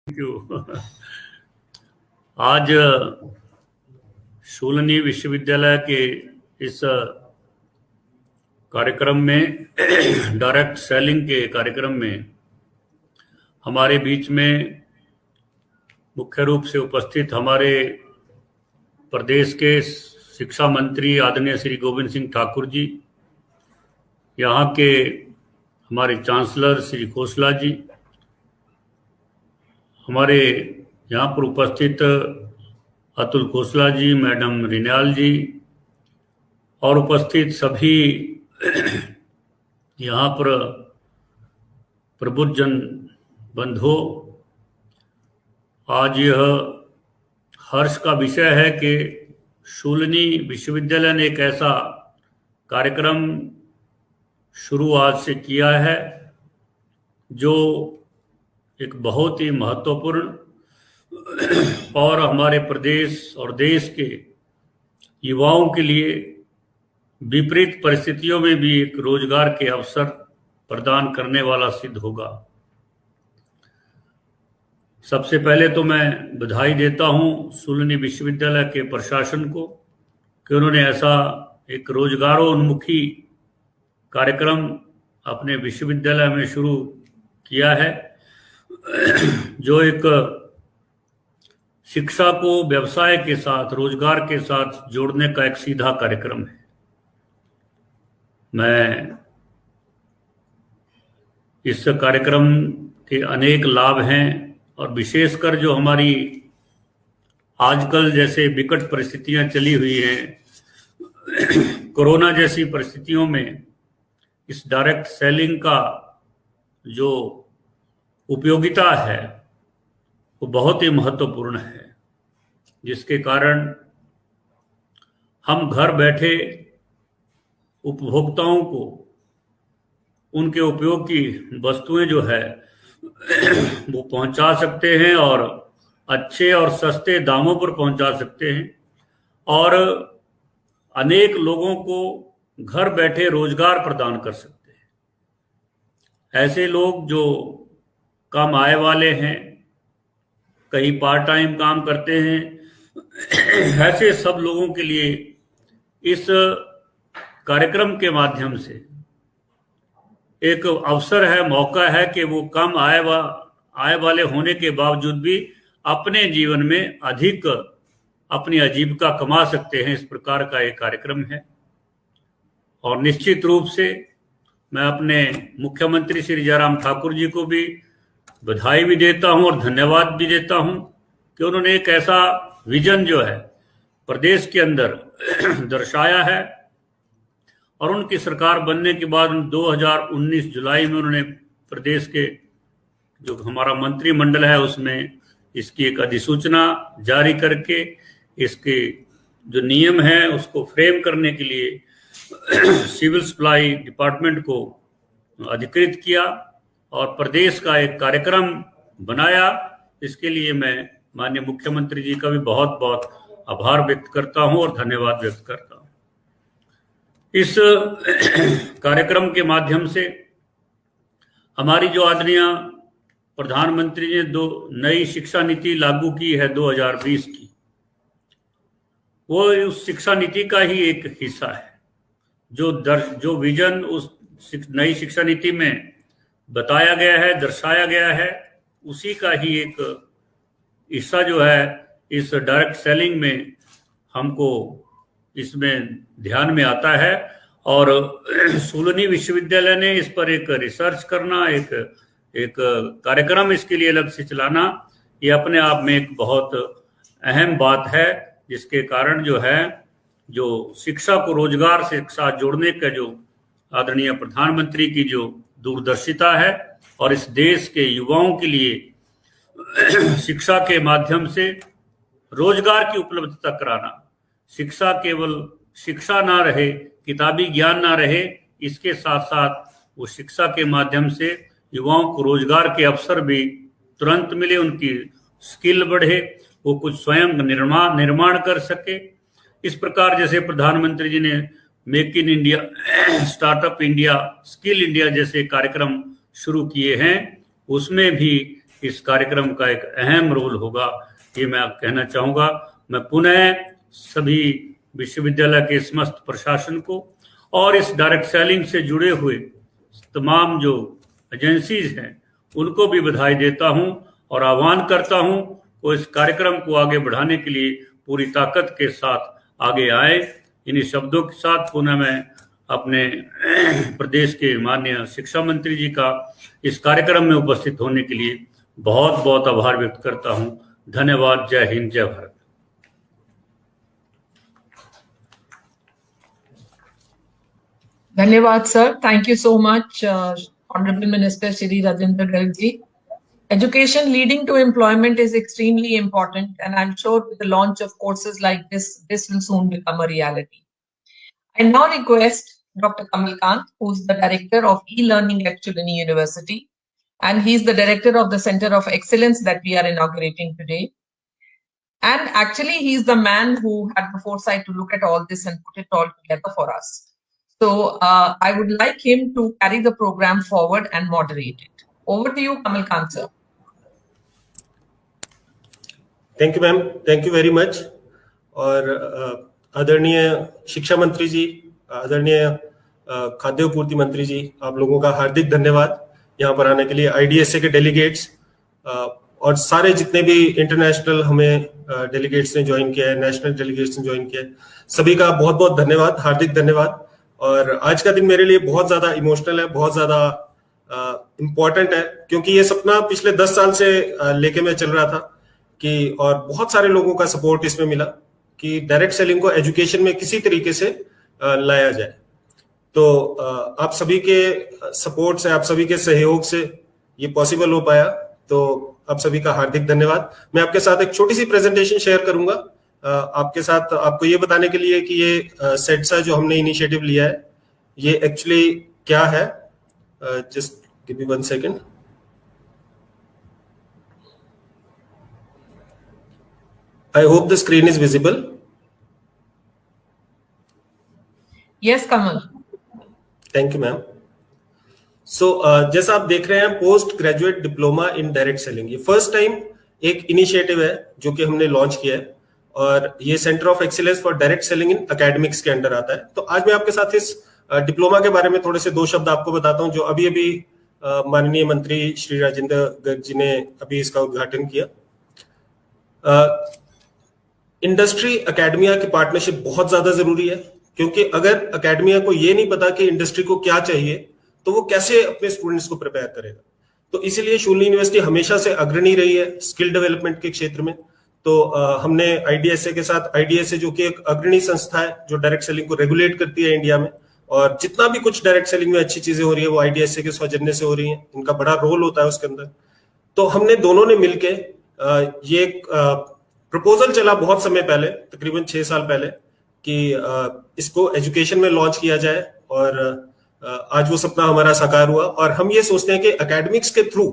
क्यों आज शूलनी विश्वविद्यालय के इस कार्यक्रम में डायरेक्ट सेलिंग के कार्यक्रम में हमारे बीच में मुख्य रूप से उपस्थित हमारे प्रदेश के शिक्षा मंत्री आदरणीय श्री गोविंद सिंह ठाकुर जी, यहाँ के हमारे चांसलर श्री खोसला जी, हमारे यहाँ पर उपस्थित अतुल खोसला जी, मैडम रिन्याल जी और उपस्थित सभी यहाँ पर प्रबुद्ध जन बंधुओं, आज यह हर्ष का विषय है कि शूलनी विश्वविद्यालय ने एक ऐसा कार्यक्रम शुरू आज से किया है जो एक बहुत ही महत्वपूर्ण और हमारे प्रदेश और देश के युवाओं के लिए विपरीत परिस्थितियों में भी एक रोजगार के अवसर प्रदान करने वाला सिद्ध होगा। सबसे पहले तो मैं बधाई देता हूं शूलनी विश्वविद्यालय के प्रशासन को कि उन्होंने ऐसा एक रोजगारोन्मुखी कार्यक्रम अपने विश्वविद्यालय में शुरू किया है, जो एक शिक्षा को व्यवसाय के साथ, रोजगार के साथ जोड़ने का एक सीधा कार्यक्रम है। मैं इस कार्यक्रम के अनेक लाभ हैं और विशेषकर जो हमारी आजकल जैसे विकट परिस्थितियां चली हुई हैं, कोरोना जैसी परिस्थितियों में इस डायरेक्ट सेलिंग का जो उपयोगिता है वो बहुत ही महत्वपूर्ण है, जिसके कारण हम घर बैठे उपभोक्ताओं को उनके उपयोग की वस्तुएं जो है वो पहुंचा सकते हैं और अच्छे और सस्ते दामों पर पहुंचा सकते हैं और अनेक लोगों को घर बैठे रोजगार प्रदान कर सकते हैं। ऐसे लोग जो कम आय वाले हैं, कहीं पार्ट टाइम काम करते हैं, ऐसे सब लोगों के लिए इस कार्यक्रम के माध्यम से एक अवसर है, मौका है कि वो कम आय वाले होने के बावजूद भी अपने जीवन में अधिक अपनी आजीविका कमा सकते हैं। इस प्रकार का एक कार्यक्रम है और निश्चित रूप से मैं अपने मुख्यमंत्री श्री जयराम ठाकुर जी को भी बधाई भी देता हूं और धन्यवाद भी देता हूं कि उन्होंने एक ऐसा विजन जो है प्रदेश के अंदर दर्शाया है और उनकी सरकार बनने के बाद 2019 जुलाई में उन्होंने प्रदेश के जो हमारा मंत्रिमंडल है उसमें इसकी एक अधिसूचना जारी करके इसके जो नियम है उसको फ्रेम करने के लिए सिविल सप्लाई डिपार्टमेंट को अधिकृत किया और प्रदेश का एक कार्यक्रम बनाया। इसके लिए मैं माननीय मुख्यमंत्री जी का भी बहुत बहुत आभार व्यक्त करता हूं और धन्यवाद व्यक्त करता हूं। इस कार्यक्रम के माध्यम से हमारी जो आदरणीय प्रधानमंत्री ने दो नई शिक्षा नीति लागू की है 2020 की, वो उस शिक्षा नीति का ही एक हिस्सा है। जो विजन उस नई शिक्षा नीति में बताया गया है, दर्शाया गया है, उसी का ही एक हिस्सा जो है इस डायरेक्ट सेलिंग में हमको इसमें ध्यान में आता है। और शूलनी विश्वविद्यालय ने इस पर एक रिसर्च करना, एक कार्यक्रम इसके लिए अलग से चलाना, ये अपने आप में एक बहुत अहम बात है, जिसके कारण जो है जो शिक्षा को रोजगार से साथ जोड़ने का जो आदरणीय प्रधानमंत्री की जो दूरदर्शिता है और इस देश के युवाओं के लिए शिक्षा के माध्यम से रोजगार की उपलब्धता कराना, शिक्षा केवल शिक्षा ना रहे, किताबी ज्ञान ना रहे, इसके साथ साथ वो शिक्षा के माध्यम से युवाओं को रोजगार के अवसर भी तुरंत मिले, उनकी स्किल बढ़े, वो कुछ स्वयं निर्माण कर सके। इस प्रकार जैसे प्रधानमंत्री जी ने make in India, startup India, skill India जैसे कार्यक्रम शुरू किए हैं, उसमें भी इस कार्यक्रम का एक अहम रोल होगा, ये मैं कहना चाहूँगा। मैं पुनः सभी विश्वविद्यालय के समस्त प्रशासन को और इस डायरेक्ट सेलिंग से जुड़े हुए तमाम जो एजेंसीज हैं उनको भी बधाई देता हूं और आह्वान करता हूं वो इस कार्यक्रम को आगे बढ़ाने के लिए पूरी ताकत के साथ आगे आए। इन्हीं शब्दों के साथ पुनः मैं अपने प्रदेश के माननीय शिक्षा मंत्री जी का इस कार्यक्रम में उपस्थित होने के लिए बहुत बहुत आभार व्यक्त करता हूं। धन्यवाद। जय हिंद, जय भारत। धन्यवाद sir, thank you so much Honorable Minister Shri Rajendra Garg ji. Education leading to employment is extremely important, and I'm sure with the launch of courses like this will soon become a reality. I now request Dr. Kamal Kant, who's the Director of E-Learning at Triveni University, and he's the Director of the Center of Excellence that we are inaugurating today. And actually, he's the man who had the foresight to look at all this and put it all together for us. So I would like him to carry the program forward and moderate it. Over to you, Kamal Kant, sir. Thank you, ma'am. Thank you very much. और आदरणीय शिक्षा मंत्री जी, आदरणीय खाद्य आपूर्ति मंत्री जी, आप लोगों का हार्दिक धन्यवाद यहाँ पर आने के लिए। IDSA के डेलीगेट्स और सारे जितने भी इंटरनेशनल हमें डेलीगेट्स ने ज्वाइन किया है, नेशनल डेलीगेट्स ने ज्वाइन किया है, सभी का बहुत बहुत धन्यवाद, हार्दिक धन्यवाद। और आज का दिन मेरे लिए बहुत ज्यादा इमोशनल है, बहुत ज्यादा इम्पोर्टेंट है, क्योंकि ये सपना पिछले 10 साल से लेके मैं चल रहा था कि, और बहुत सारे लोगों का सपोर्ट इसमें मिला कि डायरेक्ट सेलिंग को एजुकेशन में किसी तरीके से लाया जाए। तो आप सभी के सपोर्ट से, आप सभी के सहयोग से ये पॉसिबल हो पाया, तो आप सभी का हार्दिक धन्यवाद। मैं आपके साथ एक छोटी सी प्रेजेंटेशन शेयर करूंगा आपके साथ, आपको ये बताने के लिए कि ये सेट्सा जो हमने इनिशिएटिव लिया है ये एक्चुअली क्या है। Just give me 1 second. I hope the screen is visible. Yes Kamal. Thank you ma'am. So जैसा आप देख रहे हैं, post graduate diploma in direct selling, ये फर्स्ट टाइम एक इनिशिएटिव है जो कि हमने लॉन्च किया है, और ये centre of excellence for direct selling in academics के अंडर आता है। तो आज मैं आपके साथ इस डिप्लोमा के बारे में थोड़े से 2 शब्द आपको बताता हूं, जो अभी अभी माननीय मंत्री श्री राजेंद्र गर्ग जी ने अभी इसका उद्घाटन किया। इंडस्ट्री एकेडमिया की पार्टनरशिप बहुत ज्यादा जरूरी है, क्योंकि अगर एकेडमिया को ये नहीं पता कि इंडस्ट्री को क्या चाहिए तो वो कैसे अपने स्टूडेंट्स को प्रिपेयर करेगा। तो इसीलिए शूलिनी यूनिवर्सिटी हमेशा से अग्रणी रही है स्किल डेवलपमेंट के क्षेत्र में। तो हमने IDSA के साथ, IDSA जो कि एक अग्रणी संस्था है जो डायरेक्ट सेलिंग को रेगुलेट करती है इंडिया में, और जितना भी कुछ डायरेक्ट सेलिंग में अच्छी चीजें हो रही है वो IDSA के सौजन्य से हो रही हैं, इनका बड़ा रोल होता है उसके अंदर। तो हमने दोनों ने मिलके ये प्रपोजल चला बहुत समय पहले, तकरीबन 6 साल पहले, कि इसको एजुकेशन में लॉन्च किया जाए, और आज वो सपना हमारा साकार हुआ। और हम ये सोचते हैं कि एकेडमिक्स के थ्रू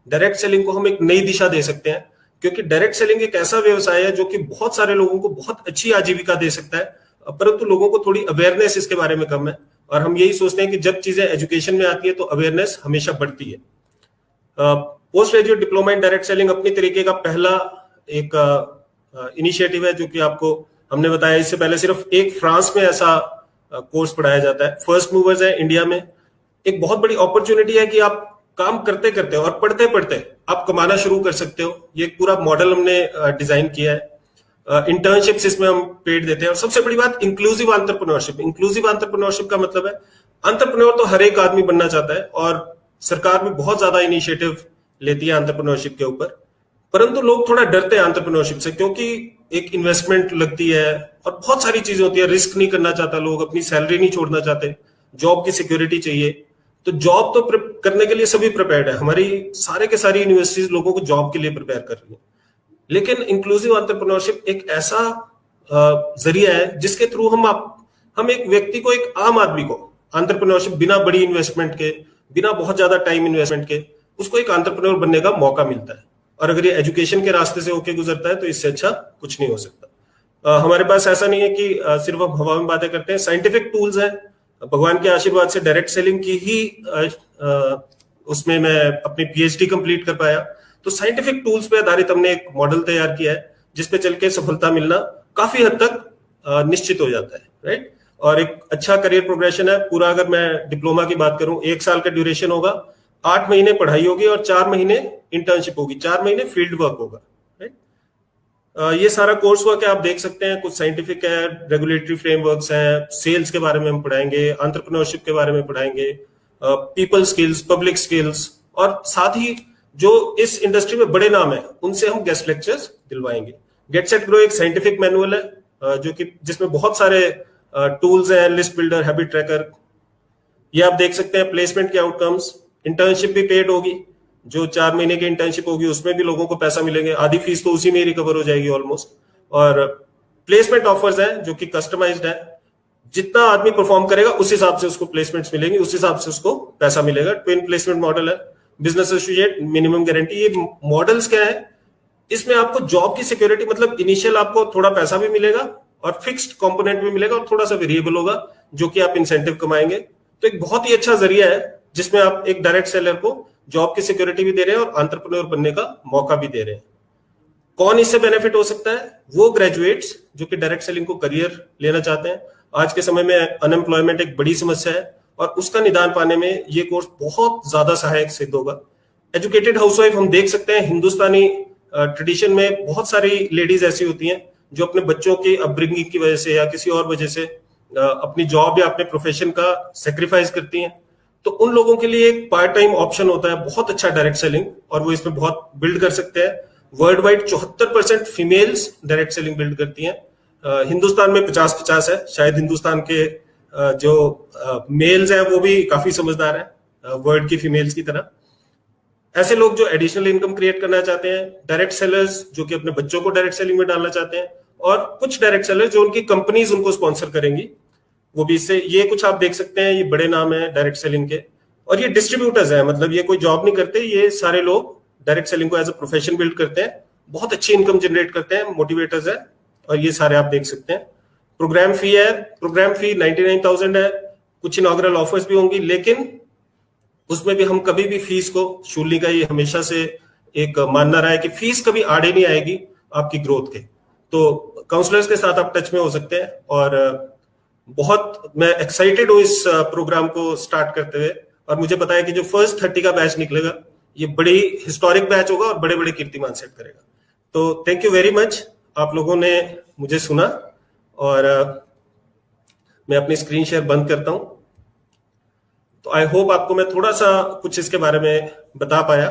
डायरेक्ट सेलिंग को हम एक नई दिशा दे सकते हैं, क्योंकि डायरेक्ट सेलिंग एक ऐसा व्यवसाय है जो कि बहुत सारे लोगों को बहुत अच्छी आजीविका दे सकता है, परंतु लोगों को थोड़ी अवेयरनेस इसके बारे में कम है। और हम यही सोचते हैं कि जब चीजें एजुकेशन में आती है तो अवेयरनेस हमेशा बढ़ती है। Post graduate diploma in direct selling अपनी तरीके का पहला एक इनिशिएटिव है, जो कि आपको हमने बताया। इससे पहले सिर्फ एक फ्रांस में ऐसा कोर्स पढ़ाया जाता है। फर्स्ट मूवर्स है इंडिया में। एक बहुत बड़ी अपॉर्चुनिटी है कि आप काम करते करते और पढ़ते पढ़ते आप कमाना शुरू कर सकते हो। ये पूरा मॉडल हमने डिजाइन किया है। इंटर्नशिप्स इसमें हम पेड देते हैं, और सबसे बड़ी बात इंक्लूसिव एंटरप्रेन्योरशिप। इंक्लूसिव एंटरप्रेन्योरशिप का मतलब है एंटरप्रेन्योर तो हर एक आदमी बनना चाहता है, और सरकार भी बहुत ज्यादा इनिशिएटिव लेती है एंटरप्रेन्योरशिप के ऊपर, परंतु लोग थोड़ा डरते हैं एंटरप्रेन्योरशिप से, क्योंकि एक इन्वेस्टमेंट लगती है और बहुत सारी चीजें होती है। रिस्क नहीं करना चाहता लोग, अपनी सैलरी नहीं छोड़ना चाहते, जॉब की सिक्योरिटी चाहिए। तो जॉब तो करने के लिए सभी प्रिपेयर्ड है, हमारी सारे के सारी यूनिवर्सिटीज लोगों को जॉब के लिए प्रिपेयर कर रही है। लेकिन इंक्लूसिव एंटरप्रेन्योरशिप एक ऐसा जरिया है जिसके थ्रू हम एक व्यक्ति को, एक आम आदमी को एंटरप्रेन्योरशिप बिना बड़ी इन्वेस्टमेंट के, बिना बहुत ज्यादा टाइम इन्वेस्टमेंट के, उसको एक एंटरप्रेन्योर बनने का मौका मिलता है। और अगर ये एजुकेशन के रास्ते से होके गुजरता है तो इससे अच्छा कुछ नहीं हो सकता। हमारे पास ऐसा नहीं है कि सिर्फ हम हवा में बातें करते हैं। साइंटिफिक टूल्स हैं, भगवान के आशीर्वाद से डायरेक्ट सेलिंग की ही उसमें मैं अपनी PhD कंप्लीट कर पाया। तो साइंटिफिक टूल्स पे आधारित हमने एक मॉडल तैयार किया है जिसपे चल के सफलता मिलना काफी हद तक निश्चित हो जाता है, राइट। और एक अच्छा करियर प्रोग्रेशन है पूरा। अगर मैं डिप्लोमा की बात करूं, 1 साल का ड्यूरेशन होगा, 8 महीने पढ़ाई होगी और 4 महीने इंटर्नशिप होगी, 4 महीने फील्ड वर्क होगा, राइट। ये सारा कोर्स वर्क है, आप देख सकते हैं, कुछ साइंटिफिक है, रेगुलेटरी फ्रेमवर्क्स हैं, सेल्स के बारे में हम पढ़ाएंगे, एंटरप्रेन्योरशिप के बारे में पढ़ाएंगे, पीपल स्किल्स, पब्लिक स्किल्स, और साथ ही जो इस इंडस्ट्री में बड़े नाम है उनसे हम गेस्ट लेक्चर्स दिलवाएंगे। गेट सेट ग्रो एक साइंटिफिक मैनुअल है जो कि जिसमें बहुत सारे टूल्स हैं, लिस्ट बिल्डर, हैबिट ट्रैकर, ये आप देख सकते हैं। प्लेसमेंट के आउटकम्स, इंटर्नशिप भी पेड होगी, जो 4 महीने की इंटर्नशिप होगी उसमें भी लोगों को पैसा मिलेंगे, आधी फीस तो उसी में ही रिकवर हो जाएगी ऑलमोस्ट। और प्लेसमेंट ऑफर्स हैं जो कि कस्टमाइज्ड है, जितना आदमी परफॉर्म करेगा उस हिसाब से उसको प्लेसमेंट्स मिलेंगे, उस हिसाब से उसको पैसा मिलेगा। ट्विन प्लेसमेंट मॉडल है, बिजनेस एसोसिएट, मिनिमम गारंटी। ये मॉडल्स क्या है, इसमें आपको जॉब की सिक्योरिटी, मतलब इनिशियल आपको थोड़ा पैसा भी मिलेगा और फिक्स्ड कंपोनेंट भी मिलेगा और थोड़ा सा वेरिएबल होगा जो कि आप इंसेंटिव कमाएंगे। तो एक बहुत ही अच्छा जरिया है जिसमें आप एक डायरेक्ट सेलर को जॉब की सिक्योरिटी भी दे रहे हैं और एंटरप्रेन्योर बनने का मौका भी दे रहे हैं। कौन इससे बेनिफिट हो सकता है? वो ग्रेजुएट्स जो कि डायरेक्ट सेलिंग को करियर लेना चाहते हैं। आज के समय में अनएम्प्लॉयमेंट एक बड़ी समस्या है और उसका निदान पाने में ये कोर्स बहुत ज्यादा सहायक सिद्ध होगा। एजुकेटेड हाउसवाइफ हम देख सकते हैं, हिंदुस्तानी ट्रेडिशन में बहुत सारी लेडीज ऐसी होती हैं जो अपने बच्चों की अपब्रिंगिंग की वजह से या किसी और वजह से अपनी जॉब या अपने प्रोफेशन का सेक्रीफाइस करती हैं। तो उन लोगों के लिए एक पार्ट टाइम ऑप्शन होता है बहुत अच्छा डायरेक्ट सेलिंग, और वो इसमें बहुत बिल्ड कर सकते हैं। World wide 74% females direct selling build करती हैं। हिंदुस्तान में 50-50 है, शायद हिंदुस्तान के जो मेल्स हैं वो भी काफी समझदार हैं वर्ल्ड की फीमेल्स की तरह। ऐसे लोग जो एडिशनल इनकम क्रिएट करना चाहते हैं, डायरेक्ट सेलर्स जो कि अपने बच्चों को डायरेक्ट सेलिंग में डालना चाहते हैं, और कुछ डायरेक्ट सेलर्स जो उनकी कंपनीज उनको स्पॉन्सर करेंगी, वो भी इससे, ये कुछ आप देख सकते हैं, ये बड़े नाम है डायरेक्ट सेलिंग के। और ये डिस्ट्रीब्यूटर्स हैं, मतलब ये कोई जॉब नहीं करते, ये सारे लोग डायरेक्ट सेलिंग को एज अ प्रोफेशन बिल्ड करते हैं, बहुत अच्छी इनकम जनरेट करते हैं, मोटिवेटर्स है, और ये सारे आप देख सकते हैं। प्रोग्राम फी है, प्रोग्राम फी 99,000 है। कुछ इनॉग्रल ऑफर्स भी होंगी, लेकिन उसमें भी हम कभी भी फीस को, शूलिनी का ये हमेशा से एक मानना रहा है कि फीस कभी आड़े नहीं आएगी आपकी ग्रोथ के। तो काउंसलर्स के साथ आप टच में हो सकते हैं, और बहुत मैं एक्साइटेड हूँ इस प्रोग्राम को स्टार्ट करते हुए। और मुझे पता है कि जो फर्स्ट 30 का बैच निकलेगा ये बड़ी हिस्टोरिक बैच होगा और बड़े बड़े कीर्तिमान सेट करेगा। तो थैंक यू वेरी मच, आप लोगों ने मुझे सुना, और मैं अपनी स्क्रीन शेयर बंद करता हूं। तो आई होप आपको मैं थोड़ा सा कुछ इसके बारे में बता पाया।